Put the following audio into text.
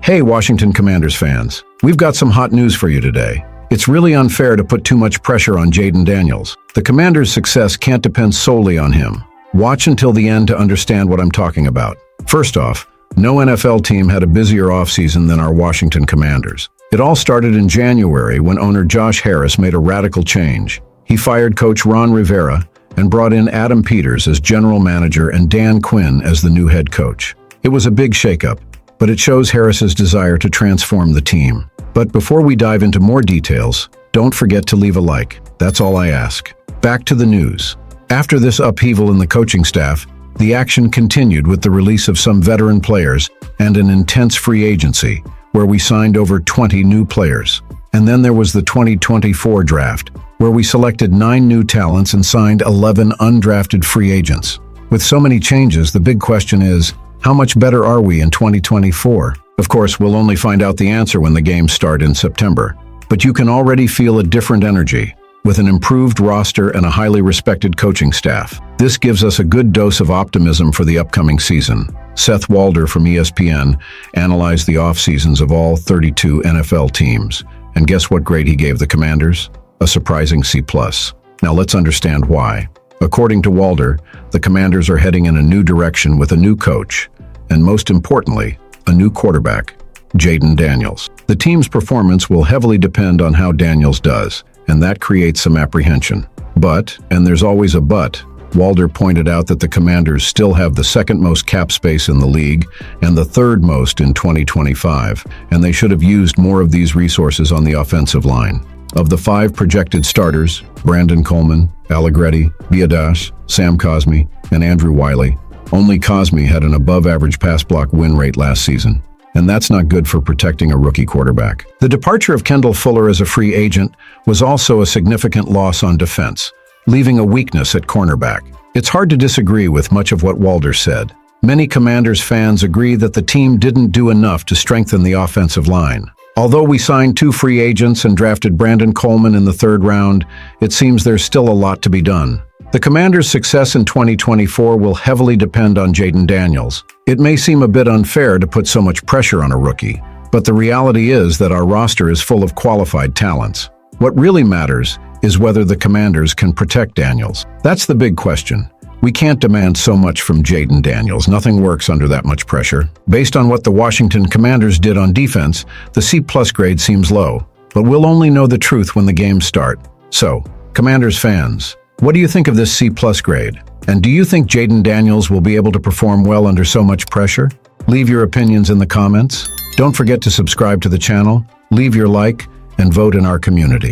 Hey, Washington Commanders fans. We've got some hot news for you today. It's really unfair to put too much pressure on Jayden Daniels. The Commanders' success can't depend solely on him. Watch until the end to understand what I'm talking about. First off, no NFL team had a busier offseason than our Washington Commanders. It all started in January when owner Josh Harris made a radical change. He fired coach Ron Rivera and brought in Adam Peters as general manager and Dan Quinn as the new head coach. It was a big shakeup, but it shows Harris's desire to transform the team. But before we dive into more details, don't forget to leave a like. That's all I ask. Back to the news. After this upheaval in the coaching staff, the action continued with the release of some veteran players and an intense free agency, where we signed over 20 new players. And then there was the 2024 draft, where we selected 9 new talents and signed 11 undrafted free agents. With so many changes, the big question is, how much better are we in 2024? Of course, we'll only find out the answer when the games start in September. But you can already feel a different energy, with an improved roster and a highly respected coaching staff. This gives us a good dose of optimism for the upcoming season. Seth Walder from ESPN analyzed the offseasons of all 32 NFL teams. And guess what grade he gave the Commanders? A surprising C+. Now let's understand why. According to Walder, the Commanders are heading in a new direction with a new coach, and most importantly, a new quarterback, Jayden Daniels. The team's performance will heavily depend on how Daniels does, and that creates some apprehension. But, and there's always a but, Walder pointed out that the Commanders still have the second most cap space in the league and the third most in 2025, and they should have used more of these resources on the offensive line. Of the 5 projected starters, Brandon Coleman, Allegretti, Biadasz, Sam Cosmi, and Andrew Wiley, only Cosmi had an above-average pass block win rate last season. And that's not good for protecting a rookie quarterback. The departure of Kendall Fuller as a free agent was also a significant loss on defense, leaving a weakness at cornerback. It's hard to disagree with much of what Walder said. Many Commanders fans agree that the team didn't do enough to strengthen the offensive line. Although we signed 2 free agents and drafted Brandon Coleman in the 3rd round, it seems there's still a lot to be done. The Commanders' success in 2024 will heavily depend on Jayden Daniels. It may seem a bit unfair to put so much pressure on a rookie, but the reality is that our roster is full of qualified talents. What really matters is whether the Commanders can protect Daniels. That's the big question. We can't demand so much from Jayden Daniels. Nothing works under that much pressure. Based on what the Washington Commanders did on defense, the C+ grade seems low, but we'll only know the truth when the games start. So, Commanders fans, what do you think of this C+ grade? And do you think Jayden Daniels will be able to perform well under so much pressure? Leave your opinions in the comments. Don't forget to subscribe to the channel, leave your like, and vote in our community.